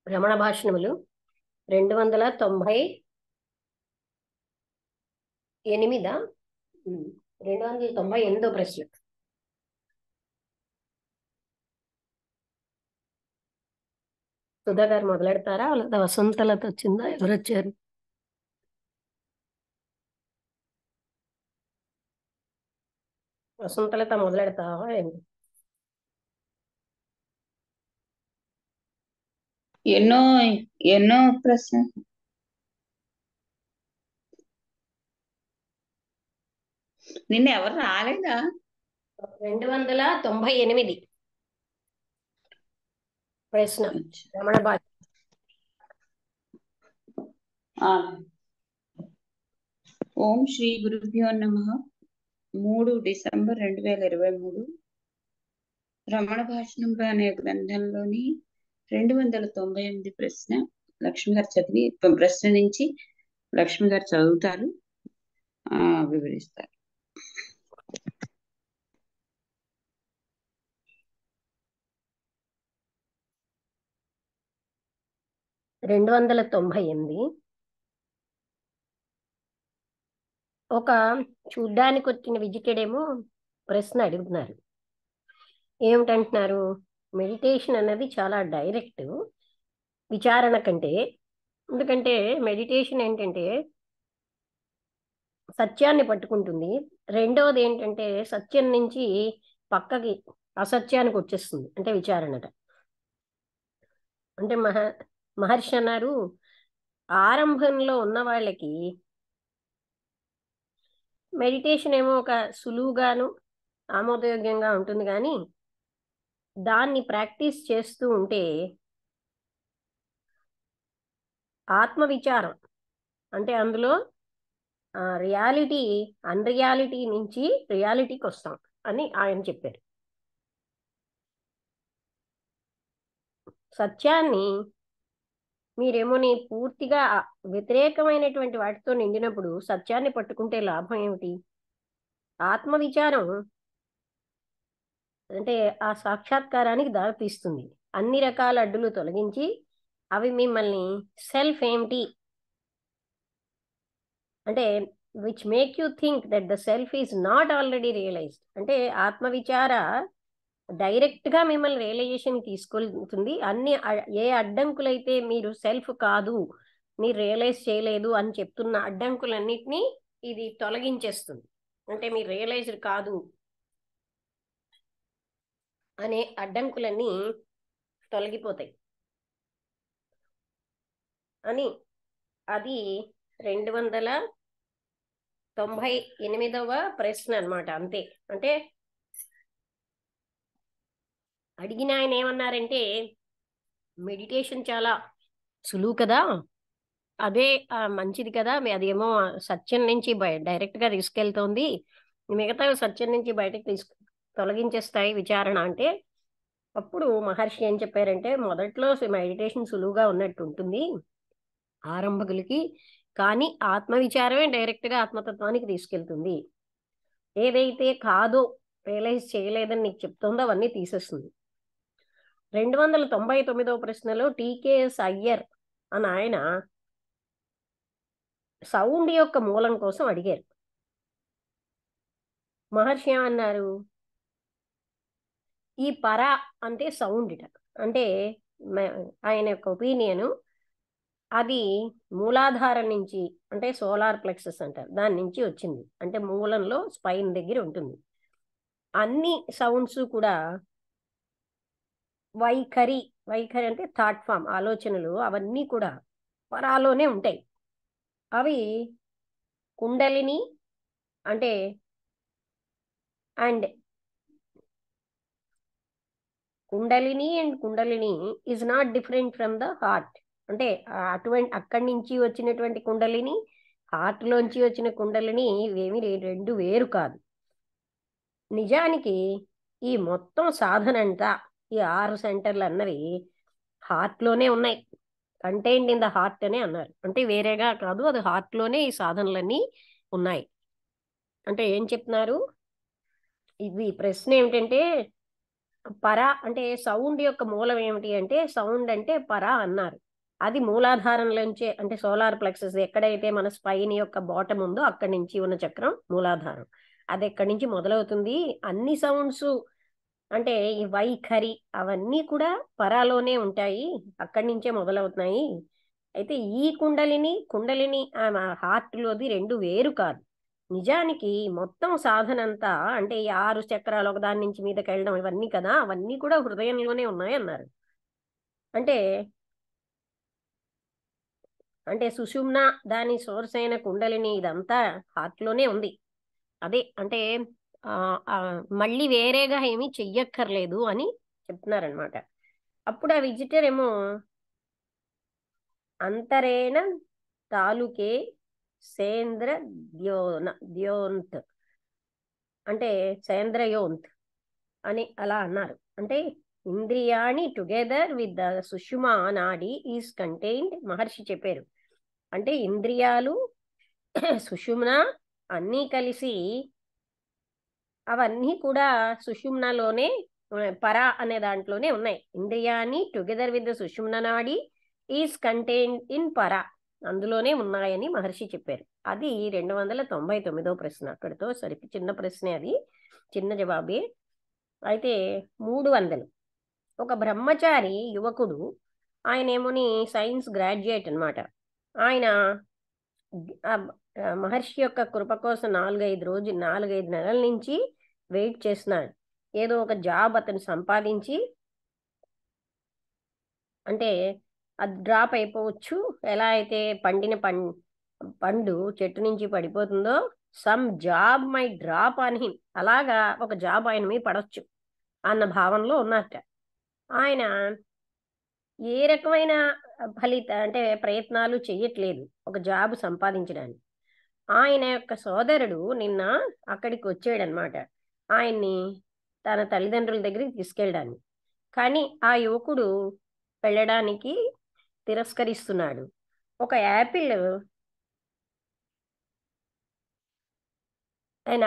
రమణ భాషణములు 298 298వ ప్రశ్న. సుధా గారు మొదలెడతారా లేదా వసంతలత వచ్చిందా? ఎవరు వచ్చారు? వసంతలత మొదలెడతావా? ఎన్నో ఎన్నో ప్రశ్న నిన్న ఎవరు రాలేదా? 298 ప్రశ్న రమణ భాష. ఓం శ్రీ గురుభ్యో నమః. 3 డిసెంబర్ 2023 రమణ భాషణంలో అనే గ్రంథంలోని 298 ప్రశ్న లక్ష్మి గారు చదివి ప్రశ్న నుంచి లక్ష్మి గారు చదువుతారు, వివరిస్తారు. 298 ఒక చూడ్డానికి వచ్చిన విజిటెడ్ ఏమో ప్రశ్న అడుగుతున్నారు. ఏమిటంటున్నారు? మెడిటేషన్ అన్నది చాలా డైరెక్ట్ విచారణ కంటే. ఎందుకంటే మెడిటేషన్ ఏంటంటే సత్యాన్ని పట్టుకుంటుంది. రెండవది ఏంటంటే సత్యం నుంచి పక్కకి అసత్యానికి వచ్చేస్తుంది, అంటే విచారణట. అంటే మహర్షి అన్నారు, ఆరంభంలో ఉన్న వాళ్ళకి మెడిటేషన్ ఏమో ఒక సులువుగాను ఆమోదయోగ్యంగా ఉంటుంది, కానీ దాన్ని ప్రాక్టీస్ చేస్తూ ఉంటే ఆత్మవిచారం అంటే అందులో రియాలిటీ అన్రియాలిటీ నుంచి రియాలిటీకి వస్తాం అని ఆయన చెప్పారు. సత్యాన్ని మీరేమోని పూర్తిగా వ్యతిరేకమైనటువంటి వాటితో నిండినప్పుడు సత్యాన్ని పట్టుకుంటే లాభం ఏమిటి? ఆత్మవిచారం అంటే ఆ సాక్షాత్కారానికి దారితీస్తుంది. అన్ని రకాల అడ్డులు తొలగించి అవి మిమ్మల్ని సెల్ఫ్ ఏమిటి అంటే which make you think that the self is not already realised. అంటే ఆత్మవిచార డైరెక్ట్గా మిమ్మల్ని రియలైజేషన్ తీసుకెళ్తుంది. ఏ అడ్డంకులైతే మీరు సెల్ఫ్ కాదు, మీరు రియలైజ్ చేయలేదు అని చెప్తున్న అడ్డంకులన్నిటినీ ఇది తొలగించేస్తుంది. అంటే మీరు రియలైజ్డ్ కాదు అనే అడ్డంకులన్నీ తొలగిపోతాయి అని. అది 298వ ప్రశ్న అన్నమాట. అంతే. అంటే అడిగిన ఆయన ఏమన్నారంటే మెడిటేషన్ చాలా సులువు కదా, అదే మంచిది కదా, అదేమో సత్యం నుంచి డైరెక్ట్గా తీసుకెళ్తోంది, మిగతా సత్యం నుంచి బయటకు తొలగించేస్తాయి విచారణ అంటే. అప్పుడు మహర్షి ఏం చెప్పారంటే మొదట్లో మెడిటేషన్ సులువుగా ఉన్నట్టు ఉంటుంది ఆరంభకులకి, కానీ ఆత్మవిచారమే డైరెక్ట్గా ఆత్మతత్వానికి తీసుకెళ్తుంది. ఏదైతే కాదో రియలైజ్ చేయలేదని నీకు చెప్తుందో అవన్నీ తీసేస్తుంది. 299వ ప్రశ్నలో టీకేఎస్ అయ్యర్ అని ఆయన సౌండ్ యొక్క మూలం కోసం అడిగారు. మహర్షి ఏమన్నారు? ఈ పర అంటే సౌండ్ ఇట. అంటే ఆయన యొక్క ఒపీనియను అది మూలాధారం నుంచి, అంటే సోలార్ ప్లెక్సస్ అంటారు, దాని నుంచి వచ్చింది. అంటే మూలంలో స్పైన్ దగ్గర ఉంటుంది. అన్ని సౌండ్స్ కూడా వైఖరి అంటే థాట్ ఫామ్, ఆలోచనలు, అవన్నీ కూడా పరాలోనే ఉంటాయి. అవి కుండలిని అంటే and kundalini is not different from the heart. అంటే అక్కడి నుంచి వచ్చినటువంటి కుండలిని, హార్ట్లోంచి వచ్చిన కుండలిని ఇవేమి రెండు వేరు కాదు. నిజానికి ఈ మొత్తం సాధన అంతా, ఈ 6 సెంటర్లు అన్నవి హార్ట్లోనే ఉన్నాయి. కంటైన్డ్ ఇన్ ద హార్ట్ అని అన్నారు. అంటే వేరేగా కాదు, అది హార్ట్లోనే ఈ సాధనలన్నీ ఉన్నాయి. అంటే ఏం చెప్తున్నారు, ఇది ప్రశ్న ఏమిటంటే పర అంటే సౌండ్ యొక్క మూలం ఏమిటి అంటే, సౌండ్ అంటే పర అన్నారు. అది మూలాధారంలోంచే, అంటే సోలార్ ప్లెక్సస్ ఎక్కడైతే మన స్పైన్ యొక్క బాటమ్ ఉందో అక్కడి నుంచి ఉన్న చక్రం మూలాధారం. అది ఎక్కడి నుంచి మొదలవుతుంది. అన్ని సౌండ్స్ అంటే ఈ వైఖరి అవన్నీ కూడా పరాలోనే ఉంటాయి, అక్కడి నుంచే మొదలవుతున్నాయి. అయితే ఈ కుండలిని హార్ట్లోది రెండు వేరు కాదు. నిజానికి మొత్తం సాధనంతా అంటే ఈ 6 చక్రాలు ఒకదాని నుంచి మీదకి వెళ్ళడం ఇవన్నీ కదా, అవన్నీ కూడా హృదయంలోనే ఉన్నాయి అన్నారు. అంటే అంటే సుషుమ్న దాని సోర్స్ అయిన కుండలిని ఇదంతా హార్ట్లోనే ఉంది. అదే అంటే ఆ, ఆ, మళ్ళీ వేరేగా ఏమీ చెయ్యక్కర్లేదు అని చెప్తున్నారనమాట. అప్పుడు ఆ విజిటర్ ఏమో అంతరేణ తాలూకే సేంద్ర ద్యోంత్ అంటే సేంద్రయోంత్ అని అలా అన్నారు. అంటే ఇంద్రియాణి టుగెదర్ విత్ ద సుషుమా నాడి ఈజ్ కంటైన్డ్, మహర్షి చెప్పారు. అంటే ఇంద్రియాలు సుషుమ్న అన్నీ కలిసి అవన్నీ కూడా సుషుమ్నలోనే పర అనే దాంట్లోనే ఉన్నాయి. ఇంద్రియాన్ని టుగెదర్ విత్ ద సుషుమ్న నాడి ఈజ్ కంటైన్డ్ ఇన్ పర, అందులోనే ఉన్నాయని మహర్షి చెప్పారు. అది 299వ ప్రశ్న. అక్కడితో సరిపి చిన్న ప్రశ్నే, అది చిన్న జవాబే. అయితే 300 ఒక బ్రహ్మచారి యువకుడు, ఆయన ఏమోని సైన్స్ గ్రాడ్యుయేట్ అనమాట. ఆయన మహర్షి యొక్క కృప కోసం 4-5 నెలల నుంచి వెయిట్ చేస్తున్నాడు. ఏదో ఒక జాబ్ అతను సంపాదించి, అంటే అది డ్రాప్ అయిపోవచ్చు, ఎలా అయితే పండిన పండు చెట్టు నుంచి పడిపోతుందో, సమ్ జాబ్ మై డ్రాప్ అని హిమ్, అలాగా ఒక జాబ్ ఆయన మీద పడవచ్చు అన్న భావనలో ఉన్నట్ట. ఆయన ఏ రకమైన అంటే ప్రయత్నాలు చెయ్యట్లేదు ఒక జాబ్ సంపాదించడానికి. ఆయన యొక్క సోదరుడు నిన్న అక్కడికి వచ్చాడనమాట, ఆయన్ని తన తల్లిదండ్రుల దగ్గరికి తీసుకెళ్ళడానికి. కానీ ఆ యువకుడు వెళ్ళడానికి తిరస్కరిస్తున్నాడు. ఒక యాపిల్ ఆయన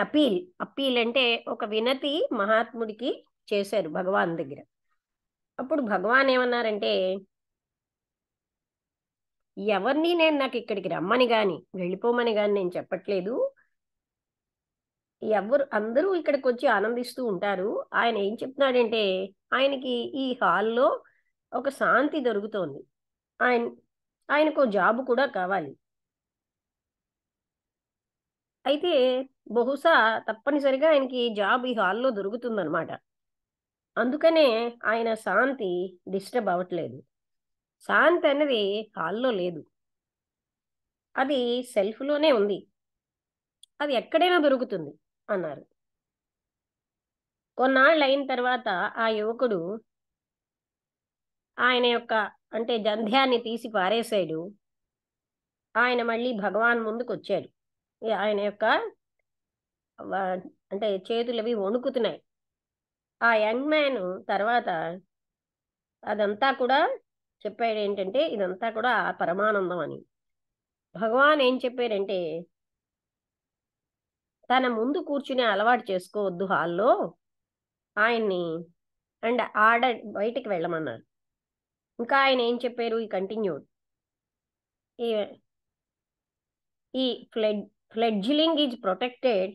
అప్పీల్ అంటే ఒక వినతి మహాత్ముడికి చేశారు భగవాన్ దగ్గర. అప్పుడు భగవాన్ ఏమన్నారంటే, ఎవరిని నేను నాకు ఇక్కడికి రమ్మని గాని వెళ్ళిపోమని గాని నేను చెప్పట్లేదు. అందరూ ఇక్కడికి వచ్చి ఆనందిస్తూ ఉంటారు. ఆయన ఏం చెప్తున్నాడంటే, ఆయనకి ఈ హాల్లో ఒక శాంతి దొరుకుతోంది, ఆయనకు జాబ్ కూడా కావాలి. అయితే బహుశా తప్పనిసరిగా ఆయనకి జాబ్ ఈ హాల్లో దొరుకుతుందనమాట. అందుకనే ఆయన శాంతి డిస్టర్బ్ అవ్వట్లేదు. శాంతి అనేది హాల్లో లేదు, అది సెల్ఫ్లోనే ఉంది, అది ఎక్కడైనా దొరుకుతుంది అన్నారు. కొన్నాళ్ళు అయిన తర్వాత ఆ యువకుడు ఆయన యొక్క అంటే జంధ్యాన్ని తీసి పారేశాడు. ఆయన మళ్ళీ భగవాన్ ముందుకు వచ్చాడు. ఆయన యొక్క అంటే చేతులు అవి వణుకుతున్నాయి. ఆ యంగ్ మ్యాన్ తర్వాత అదంతా కూడా చెప్పాడు ఏంటంటే, ఇదంతా కూడా పరమానందం అని. భగవాన్ ఏం చెప్పారంటే, తన ముందు కూర్చునే అలవాటు చేసుకోవద్దు హాల్లో ఆయన్ని, అండ్ బయటికి వెళ్ళమన్నారు. ఇంకా ఆయన ఏం చెప్పారు, ఈ కంటిన్యూడ్, ఈ fledgling is protected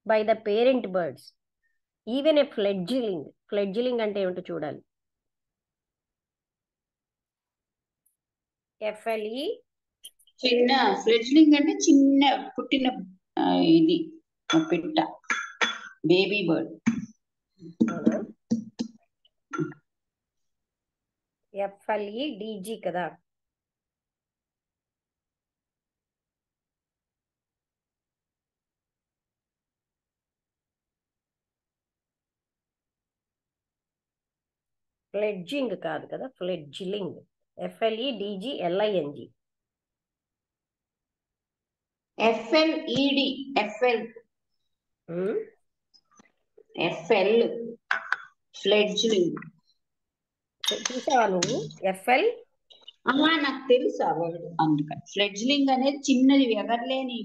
by the parent birds, even a fledgling అంటే ఏమిటో చూడాలి. FLE చిన్న ఫ్లెడ్జ్లింగ్ అంటే చిన్న పుట్టిన ఇది పిట్ట, బేబీ బర్డ్. FLEDG కదా. ఫ్లెడ్జింగ్ కాదు కదా, ఫ్లెడ్జిలింగ్. FLEDGLING. FLED FL ఫ్లెడ్జ్లింగ్. చూసావా నువ్వు? FL నాకు తెలుసు ఆ వర్డ్. అందుకని ఫ్లెడ్జ్లింగ్ అనేది చిన్నది ఎగరలేని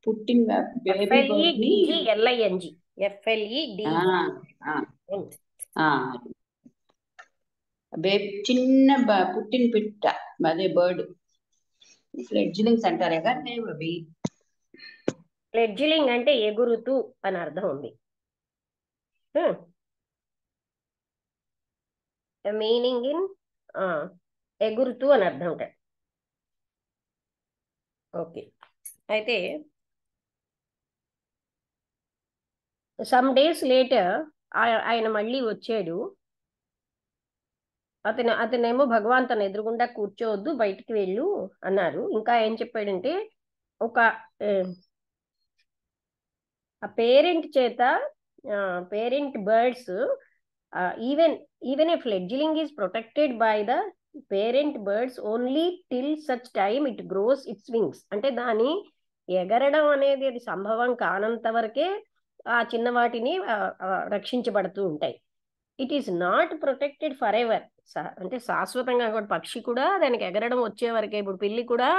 పుట్టిన బేబీ బర్డ్ ని FLEDGLING ఆ, FLEDG ఆ, ఆ, చిన్న పుట్టిన పిట్ట, అదే బర్డ్ ఫ్లెడ్జ్లింగ్స్ అంటారు. ఎగరలేవు అవి. ఫ్లెడ్జిలింగ్ అంటే ఎగురుతూ అని అర్థం ఉంది. మీనింగ్ ఇన్ ఎగురుతూ అని అర్థం ఉంటాయి. ఓకే, అయితే సమ్ డేస్ లేటర్ ఆయన మళ్ళీ వచ్చాడు. అతనేమో భగవాన్ తన ఎదురుగుండా కూర్చోవద్దు, బయటికి వెళ్ళు అన్నారు. ఇంకా ఏం చెప్పాడంటే, ఒక పేరెంట్ చేత parent birds even a fledgling is protected by the parent birds only till such time it grows its wings. అంటే దాని ఎగరడం అనేది అది సంభవం కానంత వరకే ఆ చిన్న వాటిని రక్షించబడుతూ ఉంటాయి. It is not protected for ever. అంటే శాశ్వతంగా కూడా పక్షి కూడా దానికి ఎగరడం వచ్చే వరకే. ఇప్పుడు పిల్లి కూడా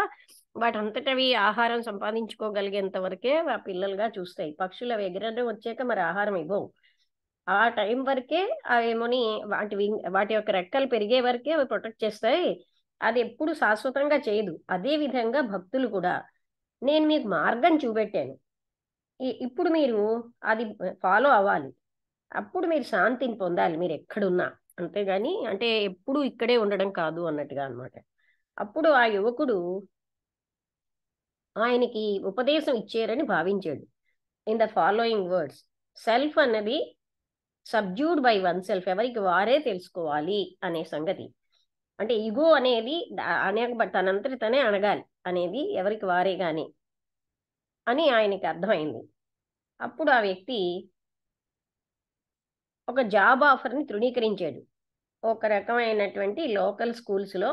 వాటంతటవి ఆహారం సంపాదించుకోగలిగేంత వరకే ఆ పిల్లలుగా చూస్తాయి. పక్షులు అవి ఎగరడం వచ్చాక మరి ఆహారం ఇవ్వవు. ఆ టైం వరకే అవేమోని వాటి యొక్క రెక్కలు పెరిగే వరకే అవి ప్రొటెక్ట్ చేస్తాయి. అది ఎప్పుడు శాశ్వతంగా చేయదు. అదే విధంగా భక్తులు కూడా, నేను మీకు మార్గం చూపెట్టాను, ఇప్పుడు మీరు అది ఫాలో అవ్వాలి. అప్పుడు మీరు శాంతిని పొందాలి మీరు ఎక్కడున్నా. అంతేగాని అంటే ఎప్పుడు ఇక్కడే ఉండడం కాదు అన్నట్టుగా అనమాట. అప్పుడు ఆ యువకుడు ఆయనకి ఉపదేశం ఇచ్చారని భావించాడు. In the following words, self అన్నది సబ్జ్యూడ్ బై వన్ సెల్ఫ్, ఎవరికి వారే తెలుసుకోవాలి అనే సంగతి. అంటే ఈగో అనేది తనంతటి తనే అణగాలి అనేది ఎవరికి వారే గాని అని ఆయనకి అర్థమైంది. అప్పుడు ఆ వ్యక్తి ఒక జాబ్ ఆఫర్ని తృణీకరించాడు. ఒక రకమైనటువంటి లోకల్ స్కూల్స్లో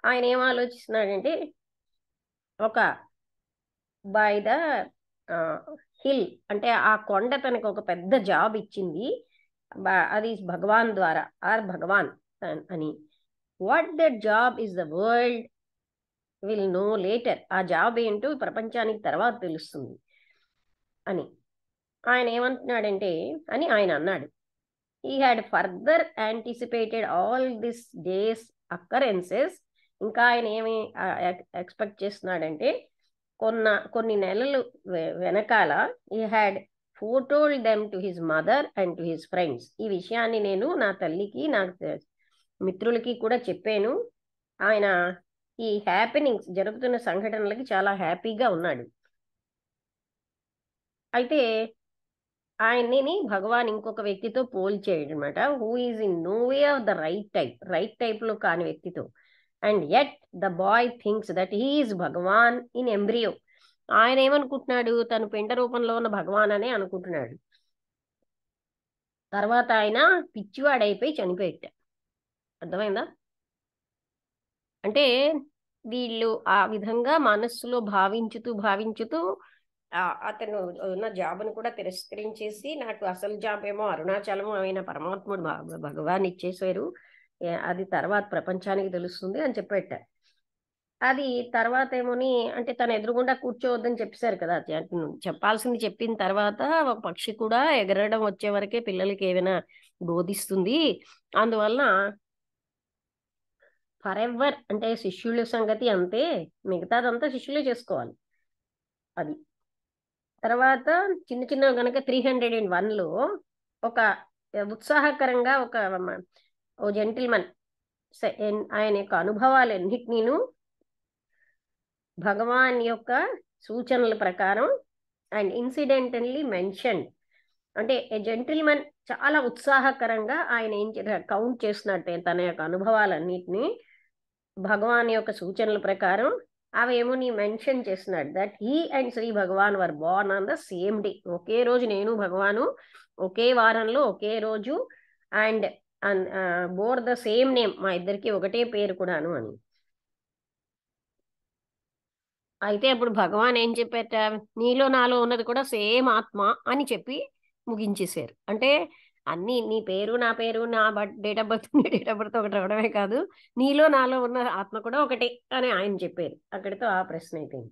ఆయన ఏం ఆలోచిస్తున్నాడంటే, ఒక బై ద హిల్, అంటే ఆ కొండ తనకు ఒక పెద్ద జాబ్ ఇచ్చింది, అది భగవాన్ ద్వారా ఆర్ భగవాన్ అని. What that job is the world will know later. ఆ జాబ్ ఏంటో ప్రపంచానికి తర్వాత తెలుస్తుంది అని ఆయన ఏమంటున్నాడంటే అని ఆయన అన్నాడు. He had further anticipated all this days occurrences. ఇంకా ఆయన ఏమి ఎక్స్పెక్ట్ చేస్తున్నాడంటే, కొన్ని నెలలు వెనకాల he had foretold them to his mother and to his friends. ఈ విషయాన్ని నేను నా తల్లికి నా మిత్రులకి కూడా చెప్పాను. ఆయన ఈ హ్యాపెనింగ్స్, జరుగుతున్న సంఘటనలకి చాలా హ్యాపీగా ఉన్నాడు. అయితే ఆయన్ని భగవాన్ ఇంకొక వ్యక్తితో పోల్చేయడం అనమాట. Who is in no way of the right type లో కాని వ్యక్తితో. And yet the boy thinks that he's Bhagavan in embryo. ఆయన ఏమనుకుంటున్నాడు, తను పిండ రూపంలో ఉన్న భగవాన్ అనే అనుకుంటున్నాడు. తర్వాత ఆయన పిచ్చివాడైపోయి చనిపోయేట. అర్థమైందా? అంటే వీళ్ళు ఆ విధంగా మనస్సులో భావించుతూ అతను ఉన్న జాబ్ను కూడా తిరస్కరించేసి, నాకు అసలు జాబ్ ఏమో అరుణాచలం అయిన పరమాత్ముడు భగవాన్ ఇచ్చేసారు, అది తర్వాత ప్రపంచానికి తెలుస్తుంది అని చెప్పేట. అది తర్వాత ఏమోని, అంటే తను ఎదురుగుండా కూర్చోవద్దని చెప్పేశారు కదా, చెప్పాల్సింది చెప్పిన తర్వాత ఒక పక్షి కూడా ఎగరడం వచ్చే వరకే పిల్లలకి ఏమైనా బోధిస్తుంది, అందువలన ఫర్ ఎవర్ అంటే శిష్యుల సంగతి అంతే, మిగతాదంతా శిష్యులే చేసుకోవాలి. అది తర్వాత చిన్న కనుక 301లో ఒక ఉత్సాహకరంగా ఓ జెంటిల్మన్ ఆయన యొక్క అనుభవాలన్నిటినీను భగవాన్ యొక్క సూచనల ప్రకారం అండ్ ఇన్సిడెంటల్లీ మెన్షన్, అంటే ఏ జెంటిల్మన్ చాలా ఉత్సాహకరంగా ఆయన ఏం కౌంట్ చేస్తున్నట్టే తన యొక్క అనుభవాలన్నిటినీ భగవాన్ యొక్క సూచనల ప్రకారం అవేమో నీ మెన్షన్ చేస్తున్నాడు. That he and Shri Bhagavan were born on the same day. ఒకే రోజు నేను భగవాను ఒకే వారంలో ఒకే రోజు, and bore the same name, మా ఇద్దరికి ఒకటే పేరు కూడాను అని. అయితే అప్పుడు భగవాన్ ఏం చెప్పారట, నీలో నాలో ఉన్నది కూడా సేమ్ ఆత్మ అని చెప్పి ముగించేశారు. అంటే అన్ని నీ పేరు నా పేరు నా డేట్ ఆఫ్ బర్త్ నీ డేట్ ఆఫ్ బర్త్ ఒకటి అవడమే కాదు, నీలో నాలో ఉన్న ఆత్మ కూడా ఒకటే అని ఆయన చెప్పారు. అక్కడితో ఆ ప్రశ్న అయిపోయింది.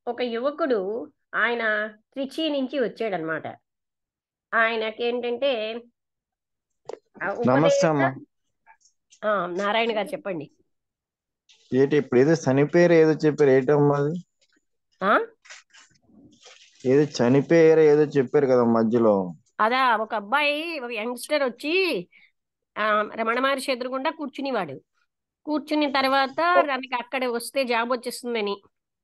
ఒక యువకుడు ఆయన త్రిచి నుంచి వచ్చాడనమాట. ఆయనకేంటంటే నమస్తే ఉపదేశ అమ్మా. నారాయణ గారు చెప్పండి. ఏంటి ఇప్పుడు ఏదో చనిపోయారు ఏదో చెప్పారు, ఏంటమ్మా అది? ఆ ఏదో చనిపోయారు ఏదో చెప్పారు కదా మధ్యలో. అదా ఒక అబ్బాయి ఒక యంగ్స్టర్ వచ్చి రమణ మహర్షి ఎదురుగుండా కూర్చునేవాడు. కూర్చుని తర్వాత తనకి అక్కడ వస్తే జాబ్ వచ్చేస్తుందని,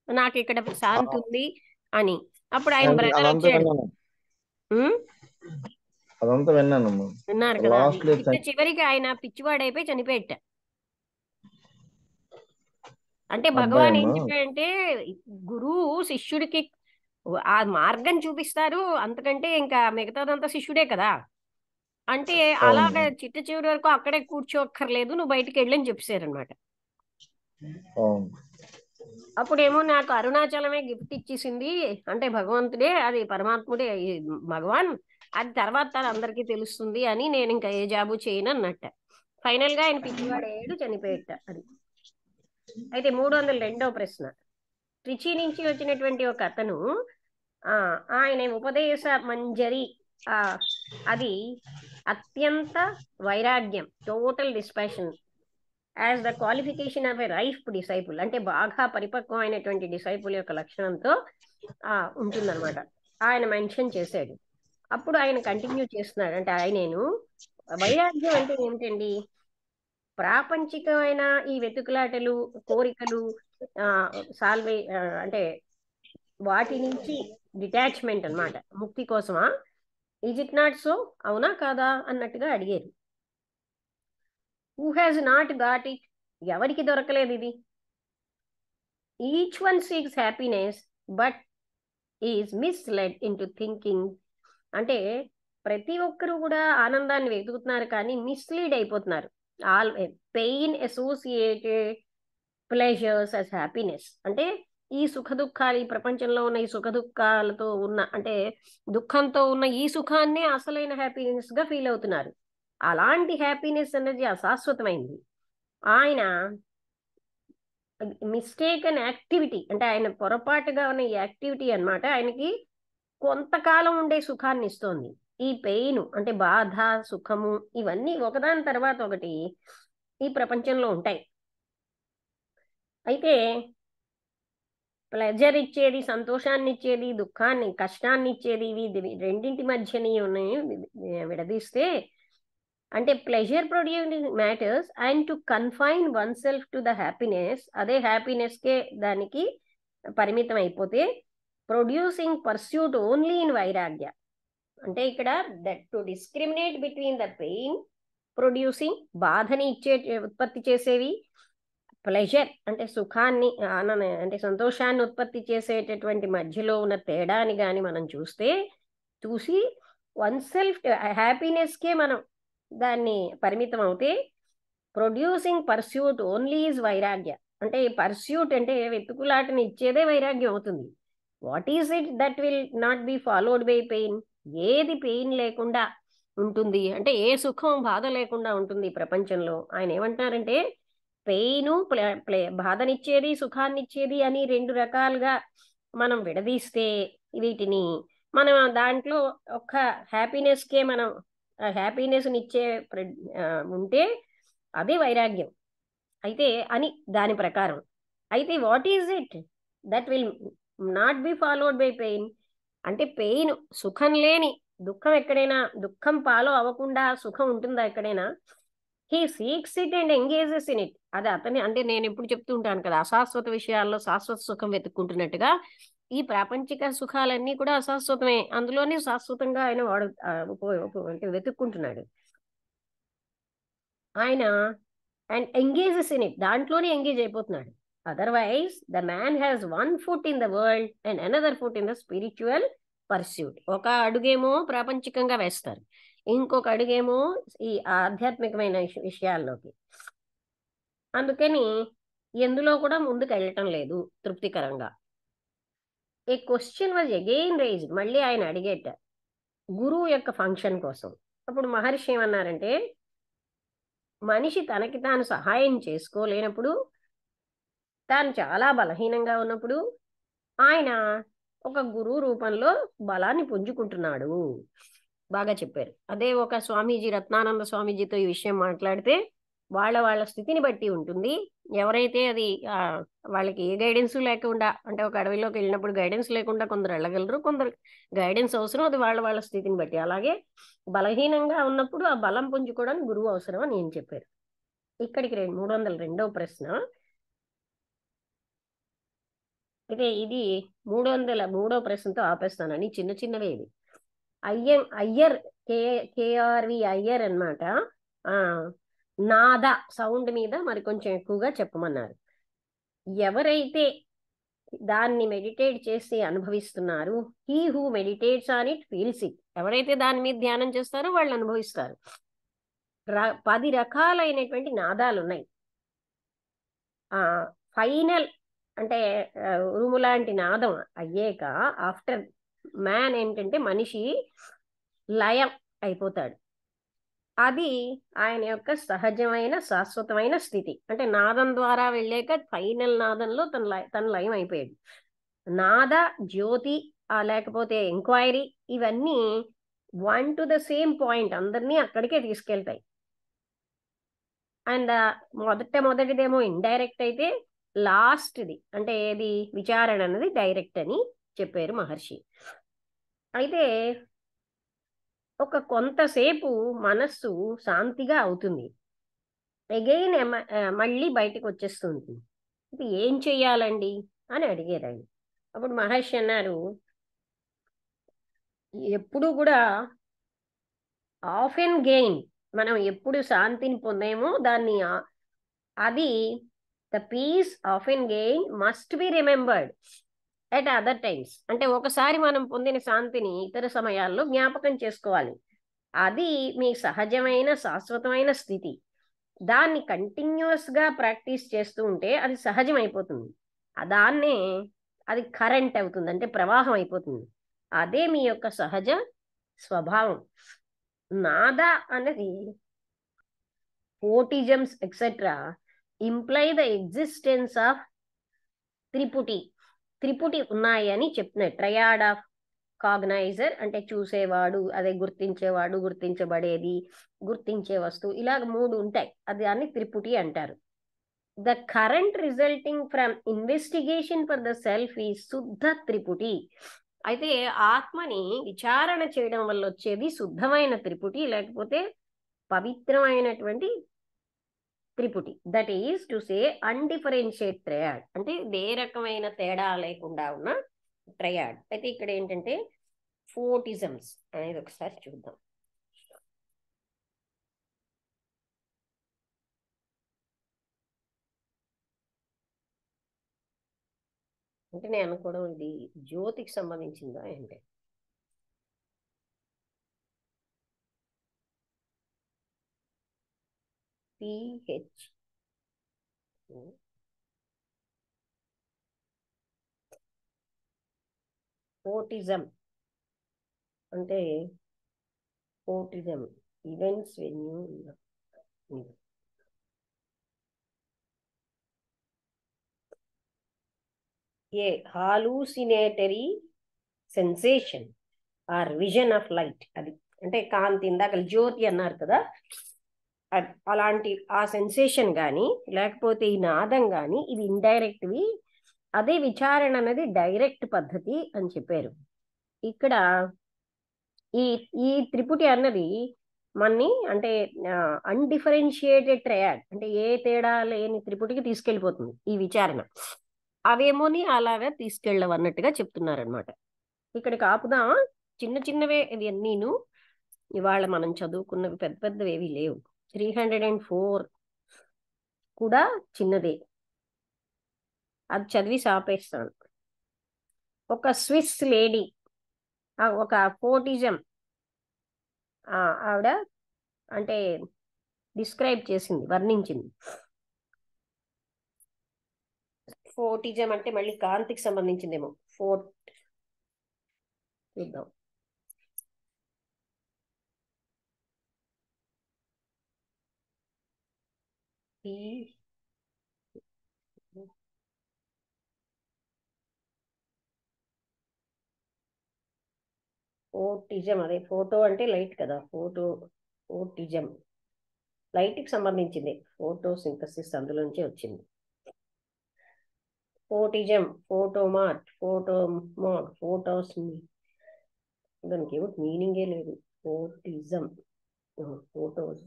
నాకు ఇక్కడ శాంతి ఉంది అని. అప్పుడు ఆయన బ్రదర్ అదంతా వచ్చాడు. విన్నాను, ఉమ్, అదంతా విన్నానమ్మా. విన్నారు కదా. లాస్ట్ లో చివరికి ఆయన పిచ్చివాడైపోయి చనిపోయేట. అంటే అబ్బాయి భగవాన్ ఏం అమ్మా. చెప్పాడంటే, గురువు శిష్యుడికి ఆ మార్గం చూపిస్తారు, అంతకంటే ఇంకా మిగతాదంతా శిష్యుడే కదా. అంటే అలాగే అవును చిట్ట చివరి వరకు అక్కడే కూర్చోక్కర్లేదు, నువ్వు బయటికి వెళ్ళని చెప్పారనమాట. అవును. అప్పుడేమో నాకు అరుణాచలమే గిఫ్ట్ ఇచ్చేసింది, అంటే భగవంతుడే, అది పరమాత్ముడే ఈ భగవాన్, అది తర్వాత అందరికీ తెలుస్తుంది అని నేను ఇంకా ఏ జాబు చేయను అన్నట్ట. ఫైనల్ గా ఆయన పిచ్చివాడేడు చనిపోయేట. అది అయితే 302వ ప్రశ్న. త్రిచి నుంచి వచ్చినటువంటి ఒక అతను ఆయన ఉపదేశ మంజరి అది అత్యంత వైరాగ్యం, total dispassion as the qualification of a ripe disciple, అంటే బాగా పరిపక్వమైనటువంటి డిసైపుల్ యొక్క లక్షణంతో ఉంటుందన్నమాట. ఆయన మెన్షన్ చేశాడు. అప్పుడు ఆయన కంటిన్యూ చేస్తున్నాడు. అంటే ఆయనేను వైరాగ్యం అంటే ఏమిటండి? ప్రాపంచికమైన ఈ వెతుకులాటలు, కోరికలు, సాల్వే అంటే వాటి నుంచి డిటాచ్మెంట్ అన్నమాట, ముక్తి కోసమా? Is it not so? అవునా కాదా అన్నట్టుగా అడిగారు. Who has not got it? ఎవరికి దొరకలేదు ఇది. Each one seeks happiness but is misled into thinking. అంటే ప్రతి ఒక్కరూ కూడా ఆనందాన్ని వెతుకుతున్నారు, కానీ మిస్లీడ్ అయిపోతున్నారు. All pain associated pleasures as happiness. అంటే ఈ సుఖ దుఃఖాలు, ఈ ప్రపంచంలో ఉన్న ఈ సుఖ దుఃఖాలతో ఉన్న, అంటే దుఃఖంతో ఉన్న ఈ సుఖాన్ని అసలైన హ్యాపీనెస్ గా ఫీల్ అవుతున్నారు. అలాంటి హ్యాపీనెస్ అనేది అశాశ్వతమైంది. ఆయన మిస్టేకన్ యాక్టివిటీ, అంటే ఆయన పొరపాటుగా ఉన్న ఈ యాక్టివిటీ అన్నమాట ఆయనకి కొంతకాలం ఉండే సుఖాన్ని ఇస్తోంది. ఈ పెయిన్ అంటే బాధ, సుఖము, ఇవన్నీ ఒకదాని తర్వాత ఒకటి ఈ ప్రపంచంలో ఉంటాయి. అయితే ప్లెజర్ ఇచ్చేది, సంతోషాన్ని ఇచ్చేది, దుఃఖాన్ని, కష్టాన్ని ఇచ్చేది, ఇవి రెండింటి మధ్యని ఉన్నాయి విడదీస్తే, అంటే pleasure producing matters and to confine one self to the happiness, అదే హ్యాపీనెస్కే దానికి పరిమితం అయిపోతే, ప్రొడ్యూసింగ్ పర్స్యూట్ ఓన్లీ ఇన్ వైరాగ్య. అంటే ఇక్కడ that to discriminate between the pain producing, బాధని ఉత్పత్తి చేసేవి, ప్లెజర్ అంటే సుఖాన్ని, అంటే సంతోషాన్ని ఉత్పత్తి చేసేటటువంటి మధ్యలో ఉన్న తేడాని కానీ మనం చూసి వన్ సెల్ఫ్ హ్యాపీనెస్కే మనం దాన్ని పరిమితం అవుతే, ప్రొడ్యూసింగ్ పర్స్యూట్ ఓన్లీ ఈజ్ వైరాగ్య. అంటే పర్స్యూట్ అంటే వెతుకులాటని ఇచ్చేదే వైరాగ్యం అవుతుంది. What is it that will not be followed by pain? ఏది పెయిన్ లేకుండా ఉంటుంది, అంటే ఏ సుఖం బాధ లేకుండా ఉంటుంది ప్రపంచంలో? ఆయన ఏమంటున్నారంటే, పెయిన్ బాధనిచ్చేది, సుఖాన్నిచ్చేది అని రెండు రకాలుగా మనం విడదీస్తే, వీటిని మనం దాంట్లో ఒక హ్యాపీనెస్కే మనం హ్యాపీనెస్ని ఇచ్చే ఉంటే అదే వైరాగ్యం అయితే అని దాని ప్రకారం. అయితే what is it that will not be followed by pain? అంటే పెయిన్, సుఖం లేని దుఃఖం ఎక్కడైనా, దుఃఖం ఫాలో అవ్వకుండా సుఖం ఉంటుందా ఎక్కడైనా? He seeks it and engages in it. అది అతని, అంటే నేను ఎప్పుడు చెప్తూ ఉంటాను కదా, అశాశ్వత విషయాల్లో శాశ్వత సుఖం వెతుక్కుంటున్నట్టుగా ఈ ప్రాపంచిక సుఖాలన్నీ కూడా అశాశ్వతమే, అందులోనే శాశ్వతంగా ఆయన వాడు అంటే వెతుక్కుంటున్నాడు ఆయన. అండ్ ఎంగేజెస్ ఇన్ ఇట్, దాంట్లోనే ఎంగేజ్ అయిపోతున్నాడు. Otherwise the man has one foot in the world and another foot in the spiritual pursuit. ఒక అడుగేమో ప్రాపంచికంగా వేస్తారు, ఇంకొక అడుగేమో ఈ ఆధ్యాత్మికమైన విషయాల్లోకి. అందుకని ఎందులో కూడా ముందుకు వెళ్ళటం లేదు తృప్తికరంగా. ఏ క్వశ్చన్ వాజ్ అగైన్ రైజ్డ్, మళ్ళీ ఆయన అడిగేట గురువు యొక్క ఫంక్షన్ కోసం. అప్పుడు మహర్షి ఏమన్నారంటే, మనిషి తనకి తాను సహాయం చేసుకోలేనప్పుడు, తాను చాలా బలహీనంగా ఉన్నప్పుడు ఆయన ఒక గురువు రూపంలో బలాన్ని పుంజుకుంటున్నాడు. బాగా చెప్పారు. అదే ఒక స్వామీజీ, రత్నానంద స్వామీజీతో ఈ విషయం మాట్లాడితే, వాళ్ళ స్థితిని బట్టి ఉంటుంది. ఎవరైతే అది వాళ్ళకి ఏ గైడెన్స్ లేకుండా, అంటే ఒక అడవిలోకి వెళ్ళినప్పుడు గైడెన్స్ లేకుండా కొందరు వెళ్ళగలరు, కొందరు గైడెన్స్ అవసరం. అది వాళ్ళ స్థితిని బట్టి. అలాగే బలహీనంగా ఉన్నప్పుడు ఆ బలం పుంజుకోవడానికి గురువు అవసరం అని నేను చెప్పారు. ఇక్కడికి 302వ ప్రశ్న. అయితే ఇది 303వ ప్రశ్నతో ఆపేస్తానని, చిన్న చిన్నవే ఇవి. అయ్యర్ కేఆర్వి అయ్యర్ అన్నమాట. నాద సౌండ్ మీద మరి కొంచెం ఎక్కువగా చెప్పమన్నారు. ఎవరైతే దాన్ని మెడిటేట్ చేసి అనుభవిస్తున్నారు, he who meditates on it feels it. ఎవరైతే దాని మీద ధ్యానం చేస్తారో వాళ్ళు అనుభవిస్తారు. 10 రకాలైనటువంటి నాదాలు ఉన్నాయి. ఫైనల్ అంటే ఉరుము లాంటి నాదం అయ్యాక ఆఫ్టర్ మ్యాన్ ఏంటంటే మనిషి లయం అయిపోతాడు. అది ఆయన యొక్క సహజమైన శాశ్వతమైన స్థితి. అంటే నాదం ద్వారా వెళ్ళాక ఫైనల్ నాదంలో తన లయం అయిపోయాడు. నాద, జ్యోతి, లేకపోతే ఎంక్వైరీ, ఇవన్నీ 1 to the same పాయింట్, అందరినీ అక్కడికే తీసుకెళ్తాయి. అండ్ మొదటిదేమో ఇండైరెక్ట్ అయితే, లాస్ట్ది అంటే ఏది విచారణ అనేది డైరెక్ట్ అని చెప్పారు మహర్షి. అయితే ఒక కొంతసేపు మనస్సు శాంతిగా అవుతుంది, అగైన్ మళ్ళీ బయటకు వచ్చేస్తుంది. ఇది ఏం చెయ్యాలండి అని అడిగారు ఆయన. అప్పుడు మహర్షి అన్నారు, ఎప్పుడు కూడా ఆఫ్ అండ్ గెయిన్, మనం ఎప్పుడు శాంతిని పొందేమో దాన్ని అది the peace of and gain must be remembered at other times. అంటే ఒకసారి మనం పొందిన శాంతిని ఇతర సమయాల్లో జ్ఞాపకం చేసుకోవాలి. అది మీ సహజమైన శాశ్వతమైన స్థితి. దాన్ని కంటిన్యూస్గా ప్రాక్టీస్ చేస్తూ ఉంటే అది సహజం అయిపోతుంది. దాన్నే అది కరెంట్ అవుతుంది, అంటే ప్రవాహం అయిపోతుంది. అదే మీ యొక్క సహజ స్వభావం. నాద అనేది photisms etcetera imply the existence of త్రిపుటి ఉన్నాయి అని చెప్తున్నాయి. ట్రయాడ్ ఆఫ్ కాగ్నైజర్ అంటే చూసేవాడు, అదే గుర్తించేవాడు, గుర్తించబడేది, గుర్తించే వస్తువు, ఇలాగ 3 ఉంటాయి. అది దాన్ని త్రిపుటి అంటారు. The current resulting from investigation for the self ఈ శుద్ధ త్రిపుటి. అయితే ఆత్మని విచారణ చేయడం వల్ల వచ్చేది శుద్ధమైన త్రిపుటి, లేకపోతే పవిత్రమైనటువంటి త్రిపుటి. That is to say undifferentiate triad, అంటే ఏ రకమైన తేడా లేకుండా ఉన్న ట్రయాడ్. అయితే ఇక్కడ ఏంటంటే ఫోర్టిజమ్స్ అనేది ఒకసారి చూద్దాం. అంటే నేను అనుకోవడం ఇది జ్యోతికి సంబంధించిందా అంటే, పిహెచ్ ఫోర్టిజం అంటే photism events venue a hallucinatory sensation or vision of light. అది అంటే కాంతి, ఇందాక జ్యోతి అన్నారు కదా, అలాంటి ఆ సెన్సేషన్ కానీ లేకపోతే ఈ నాదం కానీ ఇది ఇండైరెక్ట్వి. అదే విచారణ అనేది డైరెక్ట్ పద్ధతి అని చెప్పారు. ఇక్కడ ఈ ఈ త్రిపుటి అన్నది మన్ని అంటే అన్డిఫరెన్షియేటెడ్ ట్రయాడ్, అంటే ఏ తేడా లేని త్రిపుటికి తీసుకెళ్ళిపోతుంది ఈ విచారణ. అవేమోని అలాగా తీసుకెళ్ళవన్నట్టుగా చెప్తున్నారనమాట. ఇక్కడికి ఆపుదామా? చిన్న చిన్నవే ఇది అన్నీను. ఇవాళ మనం చదువుకున్నవి పెద్ద పెద్దవి ఏవి లేవు. 304 కూడా చిన్నదే, అది చదివి ఆపేస్తాను. ఒక స్విస్ లేడీ, ఒక ఫోర్టిజం ఆవిడ అంటే డిస్క్రైబ్ చేసింది, వర్ణించింది. ఫోర్టిజం అంటే మళ్ళీ కాంతికి సంబంధించిందేమో. ఫోర్ట్ చూద్దాం. ఫోటిజం, అదే ఫోటో అంటే లైట్ కదా, ఫోటిజం లైట్ కి సంబంధించింది, ఫోటోసింథసిస్ అందులోంచి వచ్చింది. ఫోటిజం, ఫోటోస్, దానికి ఏమో మీనింగే లేదు. Photism, photos.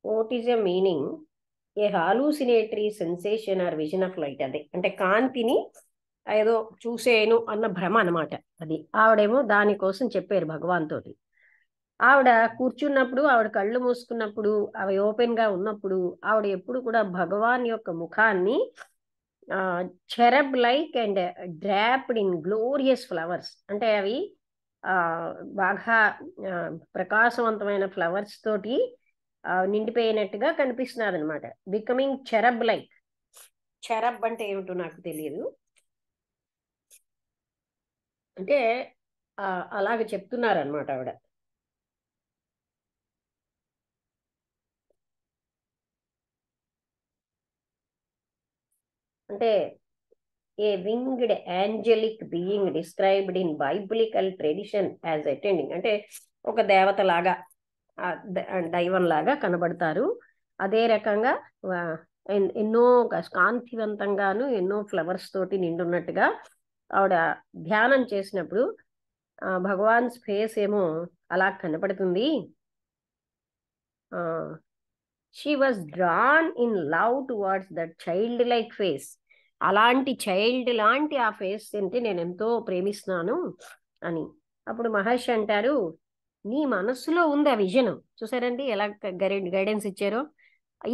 Photism meaning a hallucinatory sensation or vision of light. అదే అంటే కాంతిని ఏదో చూసేను అన్న భ్రమ అనమాట. అది ఆవిడేమో దానికోసం చెప్పారు భగవాన్ తోటి. ఆవిడ కూర్చున్నప్పుడు, ఆవిడ కళ్ళు మూసుకున్నప్పుడు, అవి ఓపెన్ గా ఉన్నప్పుడు ఆవిడ ఎప్పుడు కూడా భగవాన్ యొక్క ముఖాన్ని cherub like and draped in glorious flowers, అంటే అవి బాగా ప్రకాశవంతమైన ఫ్లవర్స్ తోటి నిండిపోయినట్టుగా కనిపిస్తున్నారు అనమాట. Becoming చెరబ్ like. చెరబ్ అంటే ఏమిటో నాకు తెలియదు, అంటే అలాగ చెప్తున్నారు అనమాట ఆవిడ. అంటే a winged angelic being described in biblical tradition as attending, అంటే ఒక దేవత లాగా, దైవం లాగా కనబడతారు. అదే రకంగా ఎన్నో కాంతివంతంగాను ఎన్నో ఫ్లవర్స్ తోటి నిండున్నట్టుగా ఆవిడ ధ్యానం చేసినప్పుడు భగవాన్ ఫేస్ ఏమో అలా కనపడుతుంది. She was drawn in love towards that child like face. అలాంటి చైల్డ్ లాంటి ఆ ఫేస్ అంటే నేను ఎంతో ప్రేమిస్తున్నాను అని. అప్పుడు మహర్షి అంటారు, నీ మనస్సులో ఉంది ఆ విజన్. చూసారండి ఎలా గైడెన్స్ ఇచ్చారో.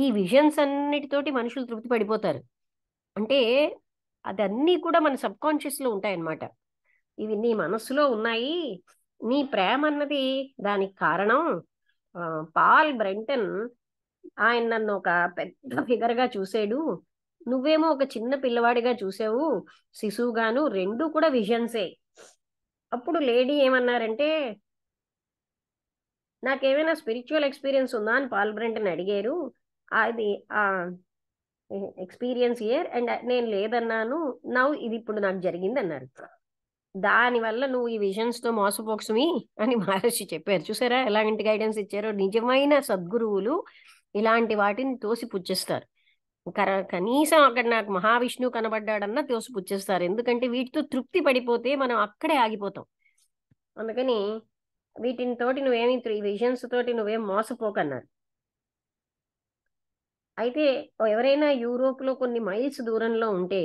ఈ విజన్స్ అన్నిటితోటి మనుషులు తృప్తి పడిపోతారు. అంటే అదన్నీ కూడా మన సబ్ కాన్షియస్ లో ఉంటాయన్నమాట. ఇవి నీ మనస్సులో ఉన్నాయి. నీ ప్రేమ అన్నది దానికి కారణం. పాల్ బ్రెంటన్ ఆయన నన్ను ఒక పెద్ద ఫిగర్ గా చూసాడు, నువ్వేమో ఒక చిన్న పిల్లవాడిగా చూసావు, శిశువుగాను, రెండు కూడా విజన్సే. అప్పుడు లేడీ ఏమన్నారంటే, నాకేమైనా స్పిరిచువల్ ఎక్స్పీరియన్స్ ఉందా అని పాల్ బ్రెంటన్ అడిగారు. అది ఎక్స్పీరియన్స్ ఇయర్ అండ్ నేను లేదన్నాను. ఇది ఇప్పుడు నాకు జరిగింది అన్నారు. దానివల్ల నువ్వు ఈ విజన్స్ తో మోసపోక్సుమి అని మహర్షి చెప్పారు. చూసారా ఎలాంటి గైడెన్స్ ఇచ్చారో. నిజమైన సద్గురువులు ఇలాంటి వాటిని తోసిపుచ్చేస్తారు. కనీసం అక్కడ నాకు మహావిష్ణువు కనబడ్డాడన్నా తోసిపుచ్చేస్తారు. ఎందుకంటే వీటితో తృప్తి పడిపోతే మనం అక్కడే ఆగిపోతాం. అందుకని వీటిని తోటి నువ్వేమి, ఈ విజన్స్ తోటి నువ్వేం మోసపోకన్నారు. అయితే ఎవరైనా యూరోప్ లో కొన్ని మైల్స్ దూరంలో ఉంటే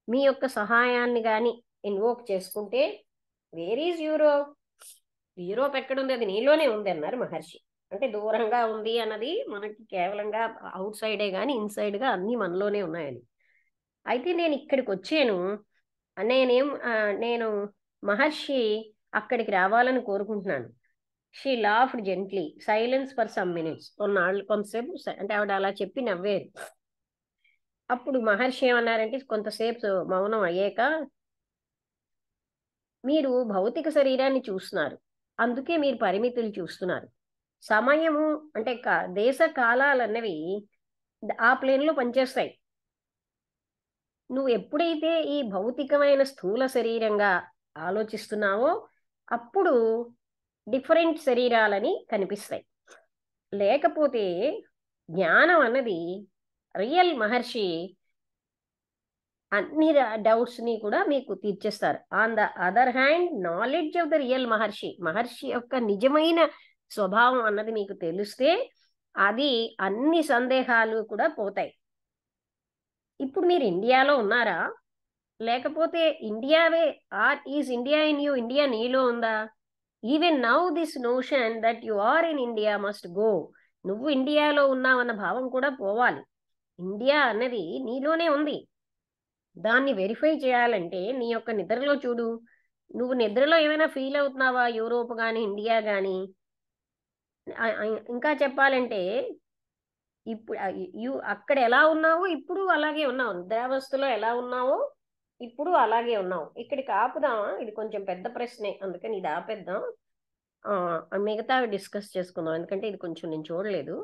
మీ యొక్క సహాయాన్ని కానీ ఇన్వోక్ చేసుకుంటే, వేర్ ఈజ్ యూరోప్, యూరోప్ ఎక్కడుంది, అది నీలోనే ఉంది అన్నారు మహర్షి. అంటే దూరంగా ఉంది అన్నది మనకి కేవలంగా అవుట్ సైడే కానీ ఇన్సైడ్ గా అన్ని మనలోనే ఉన్నాయని. అయితే నేను ఇక్కడికి వచ్చాను, నేను మహర్షి అక్కడికి రావాలని కోరుకుంటున్నాను. She laughed gently, silence for some minutes. కొంతసేపు అంటే ఆవిడ అలా చెప్పి నవ్వేరు. అప్పుడు మహర్షి ఏమన్నారంటే, కొంతసేపు మౌనం అయ్యాక, మీరు భౌతిక శరీరాన్ని చూస్తున్నారు, అందుకే మీరు పరిమితులు చూస్తున్నారు. సమయము అంటే దేశ కాలాలన్నవి ఆ ప్లేన్లో పనిచేస్తాయి. నువ్వు ఎప్పుడైతే ఈ భౌతికమైన స్థూల శరీరంగా ఆలోచిస్తున్నావో అప్పుడు డిఫరెంట్ శరీరాలని కనిపిస్తాయి. లేకపోతే జ్ఞానం అన్నది రియల్ మహర్షి అన్ని డౌట్స్ ని కూడా మీకు తీర్చేస్తారు. On the other hand, knowledge of the real Maharshi యొక్క నిజమైన స్వభావం అన్నది మీకు తెలిస్తే అది అన్ని సందేహాలు కూడా పోతాయి. ఇప్పుడు మీరు ఇండియాలో ఉన్నారా, లేకపోతే ఇండియావే is India in you, India నీలో ఉందా? Even now this notion that you are in India must go. నువ్వు ఇండియాలో ఉన్నావన్న భావం కూడా పోవాలి. ఇండియా అన్నది నీలోనే ఉంది. దాన్ని వెరిఫై చేయాలంటే నీ యొక్క నిద్రలో చూడు. నువ్వు నిద్రలో ఏమైనా ఫీల్ అవుతున్నావా, యూరోప్ కానీ ఇండియా కానీ? ఇంకా చెప్పాలంటే ఇప్పుడు అక్కడ ఎలా ఉన్నావో ఇప్పుడు అలాగే ఉన్నావు, నిద్రావస్థలో ఎలా ఉన్నావో ఇప్పుడు అలాగే ఉన్నావు. ఇక్కడికి ఆపుదామా? ఇది కొంచెం పెద్ద ప్రశ్నే, అందుకని ఇది ఆపేద్దాం. మిగతావి డిస్కస్ చేసుకుందాం, ఎందుకంటే ఇది కొంచెం నేను చూడలేదు.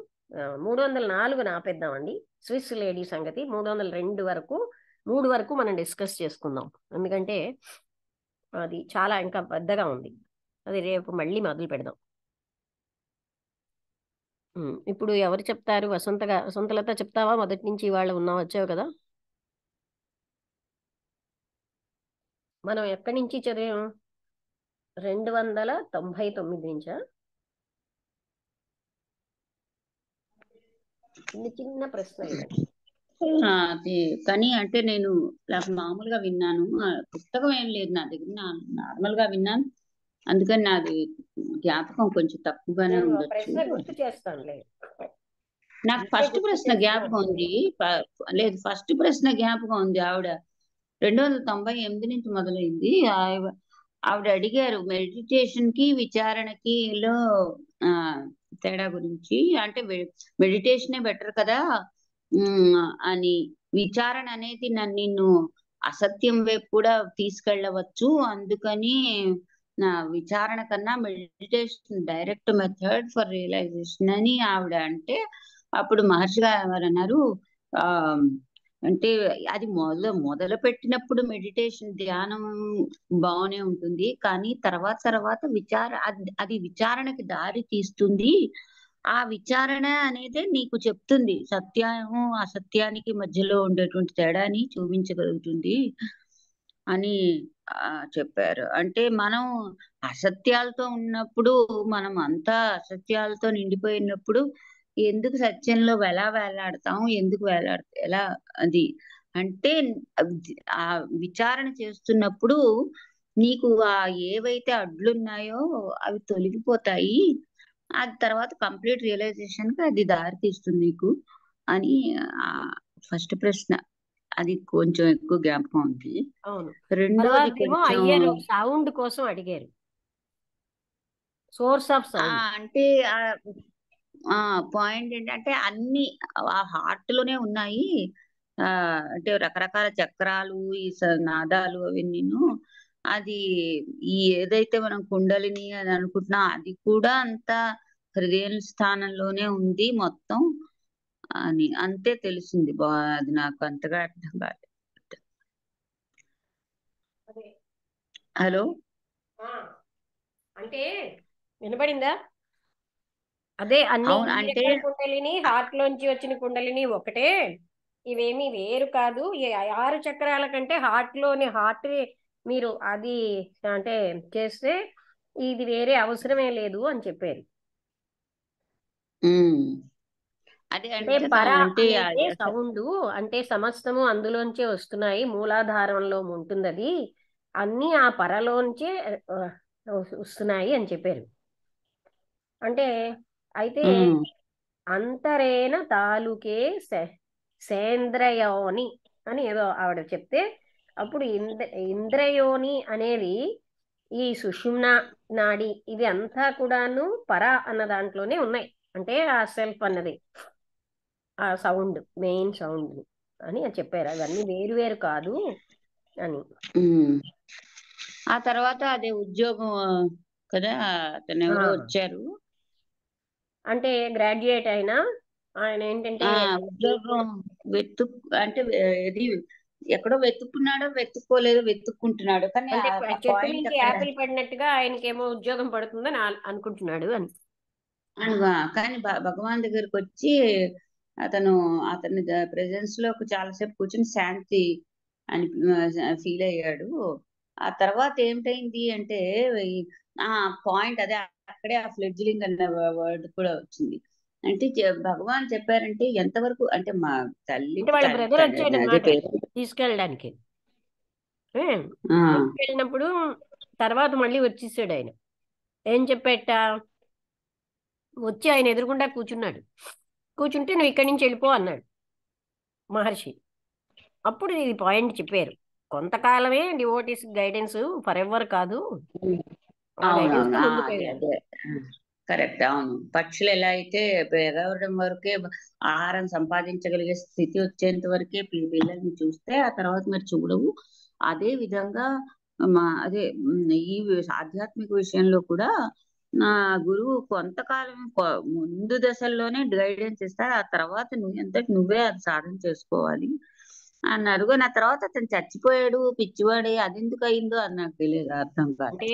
304 ఆపేద్దామండి. స్విస్ లేడీ సంగతి 302 వరకు 3 వరకు మనం డిస్కస్ చేసుకుందాం, ఎందుకంటే అది చాలా ఇంకా పెద్దగా ఉంది. అది రేపు మళ్ళీ మొదలు పెడదాం. ఇప్పుడు ఎవరు చెప్తారు? వసంతలత చెప్తావా? మొదటి నుంచి ఇవాళ వచ్చావు కదా. మనం ఎక్కడి నుంచి చదివాం? 299 నుంచా? చిన్న చిన్న ప్రశ్న ఇవ్వండి. అది కానీ అంటే నేను నాకు మామూలుగా విన్నాను, పుస్తకం ఏం లేదు నా దగ్గర, నార్మల్ గా విన్నాను, అందుకని నాది జ్ఞాపకం కొంచెం తక్కువగానే నేను ఉండొచ్చు. ప్రశ్న గుర్తు చేస్తానులే. నాకు ఫస్ట్ ప్రశ్న జ్ఞాపకం ఉంది. లేదు, ఫస్ట్ ప్రశ్న జ్ఞాపకం ఉంది. ఆవిడ 298 నుంచి మొదలైంది. ఆవిడ అడిగారు మెడిటేషన్ కి విచారణకి లో తేడా గురించి, అంటే మెడిటేషనే బెటర్ కదా అని, విచారణ అనేది నిన్ను అసత్యం వైపు కూడా తీసుకెళ్ళవచ్చు, అందుకని నా విచారణ కన్నా meditation direct method for realisation అని ఆవిడ అంటే, అప్పుడు మహర్షి గారు అన్నారు, ఆ అంటే అది మొదలు పెట్టినప్పుడు మెడిటేషన్ ధ్యానం బాగానే ఉంటుంది, కానీ తర్వాత అది విచారణకి దారి తీస్తుంది. ఆ విచారణ అనేది నీకు చెప్తుంది సత్యము అసత్యానికి మధ్యలో ఉండేటువంటి తేడాని చూపించగలుగుతుంది అని చెప్పారు. అంటే మనం అసత్యాలతో ఉన్నప్పుడు, మనం అంతా అసత్యాలతో నిండిపోయినప్పుడు ఎందుకు సత్యంలో ఎలా వేలాడతాం, ఎందుకు ఎలా అది అంటే ఆ విచారణ చేస్తున్నప్పుడు నీకు ఏవైతే అడ్లున్నాయో అవి తొలగిపోతాయి, ఆ తర్వాత కంప్లీట్ రియలైజేషన్ కి అది దారి తీస్తుంది నీకు అని ఫస్ట్ ప్రశ్న అది కొంచెం ఎక్కువ జ్ఞాపకం ఉంది. అవును. రెండోది కొంచెం అయ్యారు సౌండ్ కోసం అడిగారు, సోర్స్ ఆఫ్ సౌండ్. అంటే పాయింట్ ఏంటంటే అన్ని ఆ హార్ట్ లోనే ఉన్నాయి, అంటే రకరకాల చక్రాలు, ఈ నాదాలు అవన్నీను, అది ఈ ఏదైతే మనం కుండలిని అని అనుకుంటున్నా అది కూడా అంత హృదయ స్థానంలోనే ఉంది మొత్తం అని అంతే తెలిసింది. అది నాకు అంతగా అర్థం కాలేదు. హలో, అంటే వినపడిందా? అదే అన్ని అంటే కుండలిని హార్ట్ లోంచి వచ్చిన కుండలిని ఒకటే, ఇవేమీ వేరు కాదు. ఈ 6 చక్రాల కంటే హార్ట్ మీరు అది అంటే చేస్తే ఇది వేరే అవసరమే లేదు అని చెప్పారు. అదే అంటే పర అనేది సౌండ్, అంటే సమస్తము అందులోంచే వస్తున్నాయి, మూలాధారంలో ఉంటుంది, అది అన్ని ఆ పరలోంచే వస్తున్నాయి అని చెప్పారు. అంటే అయితే అంతరేన తాలూకే సేంద్రయోని అని ఏదో ఆవిడ చెప్తే, అప్పుడు ఇంద్రయోని అనేది ఈ సుషుమ్న నాడి ఇది అంతా కూడాను పర అన్న దాంట్లోనే ఉన్నాయి. అంటే ఆ సెల్ఫ్ అన్నది ఆ సౌండ్, మెయిన్ సౌండ్ అని చెప్పారు. అవన్నీ వేరు వేరు కాదు అని. ఆ తర్వాత అదే ఉద్యోగం కదా, అతను ఎవరో వచ్చారు, అంటే గ్రాడ్యుయేట్ అయినా ఆయన ఏంటంటే ఉద్యోగం అంటే ఇది ఎక్కడో వెతుక్కోలేదో వెతుక్కుంటున్నాడు, కానీ చెట్టు నుంచి యాపిల్ పడినట్టుగా ఆయనకేమో ఉద్యోగం పడుతుందని అనుకుంటున్నాడు అని. కానీ భగవాన్ దగ్గరికి వచ్చి అతని ప్రెజెన్స్ లో చాలాసేపు కూర్చొని శాంతి అని ఫీల్ అయ్యాడు. ఆ తర్వాత ఏమిటైంది అంటే ఆ పాయింట్ అదే, అక్కడే ఆ ఫ్లెడ్జిలింగ్ అన్న వర్డ్ కూడా వచ్చింది. అంటే భగవాన్ చెప్పారంటే ఎంతవరకు, అంటే మా తల్లి వాళ్ళ బ్రదర్ వచ్చాడు తీసుకెళ్ళడానికి, తీసుకెళ్ళినప్పుడు తర్వాత మళ్ళీ వచ్చేసాడు. ఆయన ఏం చెప్పేట, వచ్చి ఆయన ఎదురుగుండా కూర్చున్నాడు, కూర్చుంటే నువ్వు ఇక్కడి నుంచి వెళ్ళిపో అన్నాడు మహర్షి. అప్పుడు ఇది పాయింట్ చెప్పారు, కొంతకాలమే డివోటీస్ గైడెన్స్, ఫర్ ఎవర్ కాదు. కరెక్ట్, అవును. పక్షులు ఎలా అయితే ఎగరడం వరకే, ఆహారం సంపాదించగలిగే స్థితి వచ్చేంత వరకే పిల్లల్ని చూస్తే ఆ తర్వాత మరి చూడవు. అదే విధంగా అదే ఈ ఆధ్యాత్మిక విషయంలో కూడా నా గురువు కొంతకాలం ముందు దశల్లోనే గైడెన్స్ ఇస్తారు, ఆ తర్వాత నువ్వే అది సాధన చేసుకోవాలి అన్నారు. కానీ ఆ తర్వాత అతను చచ్చిపోయాడు, పిచ్చివాడే, అది ఎందుకు అయిందో అది నాకు తెలియదు, అర్థం కాదు. అంటే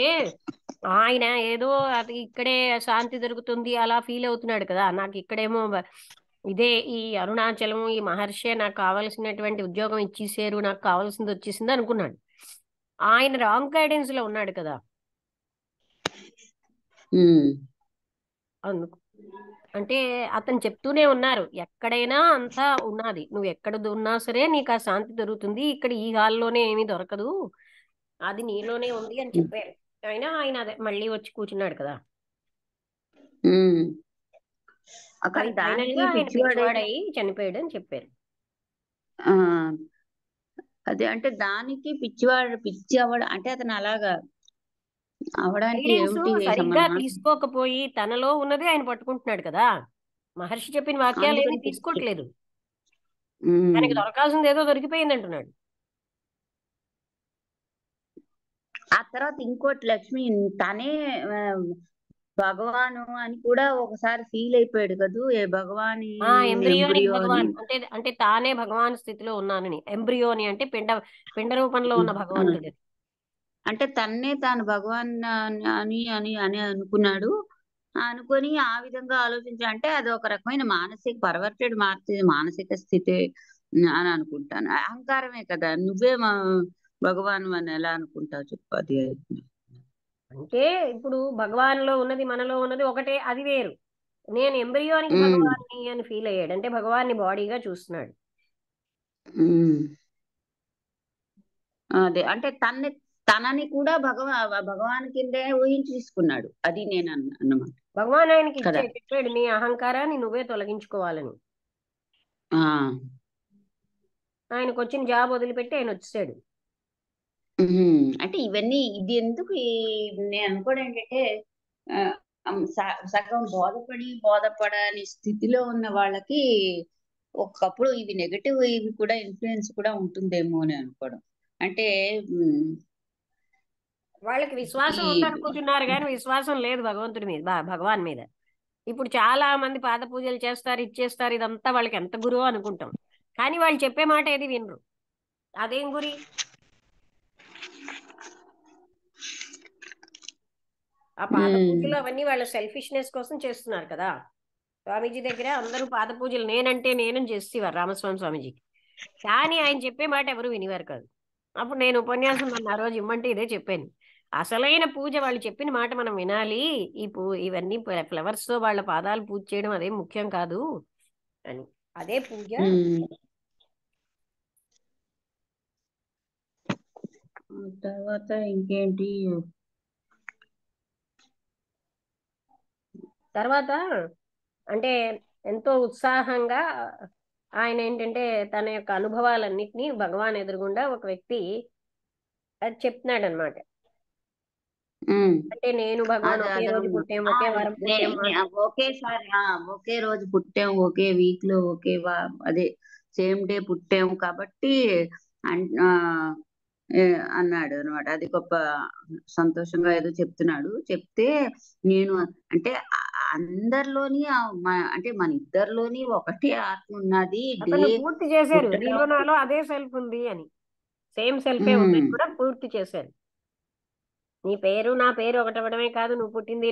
ఆయన ఏదో అది ఇక్కడే శాంతి దొరుకుతుంది అలా ఫీల్ అవుతున్నాడు కదా. నాకు ఇక్కడేమో ఇదే ఈ అరుణాచలం ఈ మహర్షి నాకు కావాల్సినటువంటి ఉద్యోగం ఇచ్చేసారు, నాకు కావాల్సింది వచ్చేసింది అనుకున్నాడు. ఆయన రాంగ్ గైడెన్స్ లో ఉన్నాడు కదా. ఉమ్, అందుకు అంటే అతను చెప్తూనే ఉన్నారు, ఎక్కడైనా అంతా ఉన్నది, నువ్వు ఎక్కడ ఉన్నా సరే నీకు ఆ శాంతి దొరుకుతుంది, ఇక్కడ ఈ హాల్లోనే ఏమీ దొరకదు, అది నీలోనే ఉంది అని చెప్పారు. అయినా ఆయన అదే మళ్ళీ వచ్చి కూర్చున్నాడు కదా. ఉమ్. అది కానీ ఫైనల్ దానికి గా ఆయన పిచ్చివాడై పిచ్చివాడయి చనిపోయాడు అని చెప్పారు. ఆ అదే అంటే దానికి పిచ్చి అవ్వడం అంటే అతను అలాగా అవడానికి గైడెన్స్ ఏమిటి సరిగ్గా సంబంధం? తీసుకోకపోయి తనలో ఉన్నది ఆయన పట్టుకుంటున్నాడు కదా. మహర్షి చెప్పిన వాక్యాలు ఏమీ అందుకని తీసుకోవట్లేదు, తనకి ఉమ్. దొరకాల్సింది ఏదో దొరికిపోయింది అంటున్నాడు. ఆ తర్వాత ఇంకోటి లక్ష్మి తనే ఆ, భగవాను అని కూడా ఒకసారి ఫీల్ అయిపోయాడు కదూ, ఏ భగవాని ఎంబ్రియోనిక్ ఎంబ్రియో అని. భగవాన్ అంటే అంటే తానే భగవాన్ స్థితిలో ఉన్నానని. ఎంబ్రియోని అంటే పిండ పిండ రూపంలో ఉన్న ఆ, భగవంతుడు. అంటే తన్నే తాను భగవాన్ అని అని అని అనుకున్నాడు. అనుకొని ఆ విధంగా అంటే అది ఒక రకమైన మానసిక పర్వర్టెడ్ మానసిక స్థితి అని అనుకుంటాను. అహంకారమే కదా, నువ్వే భగవాన్ అని ఎలా అనుకుంటావు చెప్పు అది. అంటే ఇప్పుడు భగవాన్ లో ఉన్నది మనలో ఉన్నది ఒకటే, అది వేరు. నేను ఎంబ్రియోనికి ఉమ్, భగవాన్ని అని ఫీల్ అయ్యాడు, అంటే భగవాన్ని బాడీగా చూస్తున్నాడు. ఉమ్. అదే అంటే తనని కూడా భగవాన్ కిందే ఊహించి తీసుకున్నాడు, అది నేను అన్నమాట భగవాన్ ఆయనకి కదా. చెప్పాడు, నీ అహంకారాన్ని నువ్వే తొలగించుకోవాలని. ఆ ఆయనకు వచ్చిన జాబ్ వదిలిపెట్టి ఆయన వచ్చాడు. అంటే ఇవన్నీ ఇది ఎందుకు నేను అనుకోవడం ఏంటంటే ఆ, సగం బోధపడని స్థితిలో ఉన్న వాళ్ళకి ఒకప్పుడు ఇవి నెగటివ్ ఇవి కూడా ఇన్ఫ్లుయెన్స్ కూడా ఉంటుందేమో అని అనుకోవడం. అంటే వాళ్ళకి విశ్వాసం ఈ ఉందనుకుంటున్నారు కానీ విశ్వాసం లేదు భగవంతుడి మీద, భగవాన్ మీద. ఇప్పుడు చాలా మంది పాద పూజలు చేస్తారు, ఇచ్చేస్తారు, ఇదంతా వాళ్ళకి ఎంత గురువు అనుకుంటాం. కానీ వాళ్ళు చెప్పే మాట ఏది వినరు. అదేం గురి? ఆ పాద ఉమ్, పూజలు అవన్నీ వాళ్ళ సెల్ఫిష్నెస్ కోసం చేస్తున్నారు కదా. స్వామీజీ దగ్గర అందరూ పాద పూజలు నేనంటే నేనని చేసేవారు రామస్వామి స్వామీజీకి. కానీ ఆయన చెప్పే మాట ఎవరు వినివారు కాదు. అప్పుడు నేను ఉపన్యాసం నన్ను ఆ రోజు ఇమ్మంటే ఇదే చెప్పాను, అసలైన పూజ వాళ్ళు చెప్పిన మాట మనం వినాలి. ఇవన్నీ ఫ్లవర్స్ తో వాళ్ళ పాదాలు పూజ చేయడం అదేం ముఖ్యం కాదు అని. అదే పూజ. ఉమ్. తర్వాత ఇంకేంటి? తర్వాత అంటే ఎంతో ఉత్సాహంగా ఆయన ఏంటంటే తన యొక్క అనుభవాలన్నిటినీ భగవాన్ ఎదురుగుండా ఒక వ్యక్తి అది చెప్తున్నాడు అనమాట. ఉమ్. అంటే నేను భగవాన్ అదే ఒకే అదే రోజు పుట్టాం, ఒకే వారం పుట్టాం. ఒకేసారి ఒకే రోజు పుట్టాం, ఒకే వీక్ లో అదే సేమ్ డే పుట్టాం కాబట్టి అన్- ఆ, అన్నాడు అనమాట. అది గొప్ప సంతోషంగా ఏదో చెప్తున్నాడు. చెప్తే నేను అంటే అందరిలోని అంటే మన ఇద్దరిలోని ఒకటే ఆత్మ ఉన్నది. అతను పూర్తి చేశారు, పుట్టడం నీలో నాలో అదే సెల్ఫ్ ఉంది అని. సేమ్ సెల్ఫే ఉందని ఉమ్. కూడా పూర్తి చేశారు. నీ పేరు నా పేరు ఒకటవడమే కాదు, నువ్వు పుట్టింది